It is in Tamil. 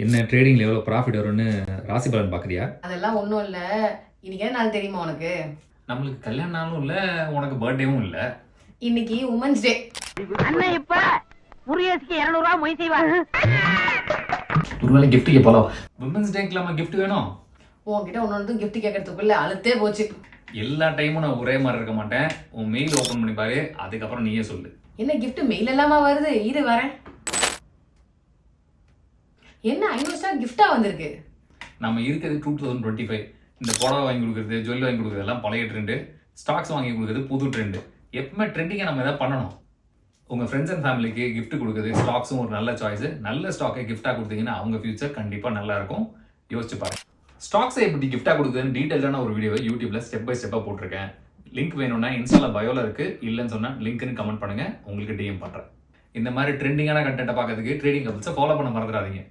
என்ன ட்ரேடிங்ல எவ்வளோ ப்ராஃபிட் வரும்னு ராசி பலன் பார்க்குறியா? அதெல்லாம் ஒன்றும் இல்லை. இன்னைக்கு என்ன நாள் தெரியுமா உனக்கு? நம்மளுக்கு கல்யாண நாளும் இல்லை, உனக்கு பர்த்டேவும் இல்லை. இன்னைக்கு உமன்ஸ் டே. அண்ணன் இப்ப புரியஸ்க்கு 200 ரூபாய் மொய் செய்வாங்க. ஒருவேளை gift கேட்பாலும் விமன்ஸ் டேக்கு நம்ம gift வேணும். உன்கிட்ட ஒன்று கிஃப்ட் கேட்கறதுக்குள்ள அழுத்தே போச்சு. எல்லா டைமும் நான் ஒரே மாதிரி இருக்க மாட்டேன். உன் மெயில் ஓப்பன் பண்ணி பாரு, அதுக்கப்புறம் நீயே சொல்லு. என்ன gift மெயில் எல்லாமா வருது? இரு வரேன். என்ன 500 ஸ்டார் கிஃப்டா வந்திருக்கு? நம்ம இருக்கிறது 2025. இந்த புடவை வாங்கி கொடுக்குறது, ஜுவல் வாங்கி கொடுக்குறது எல்லாம் பழைய ட்ரெண்டு. ஸ்டாக்ஸ் வாங்கி கொடுக்குறது புது ட்ரெண்டு. எப்பவுமே ட்ரெண்டிங்காக நம்ம எதாவது பண்ணணும். உங்கள் ஃப்ரெண்ட்ஸ் அண்ட் ஃபேமிலிக்கு gift கொடுக்குறது ஸ்டாக்ஸும் ஒரு நல்ல சாய்ஸு. நல்ல ஸ்டாக்கை கிஃப்டாக கொடுத்தீங்கன்னா அவங்க ஃபியூச்சர் கண்டிப்பாக நல்லா இருக்கும். யோசிச்சு பாருங்க. ஸ்டாக்ஸை எப்படி கிஃப்டாக கொடுக்குதுன்னு டீட்டெயிலான ஒரு வீடியோவை யூடியூப்ல ஸ்டெப் பை ஸ்டெப்பாக போட்டிருக்கேன். லிங்க் வேணும்னா இன்ஸ்டால பயோல இருக்கு. இல்லைன்னு சொன்னா லிங்க்னு கமெண்ட் பண்ணுங்க, உங்களுக்கு டிஎம் பண்றேன். இந்த மாதிரி ட்ரெண்டிங்கான கண்டென்ட்டை பார்க்கறதுக்கு ட்ரேடிங் கப்புள்ஸை ஃபாலோ பண்ண மறந்துடாதீங்க.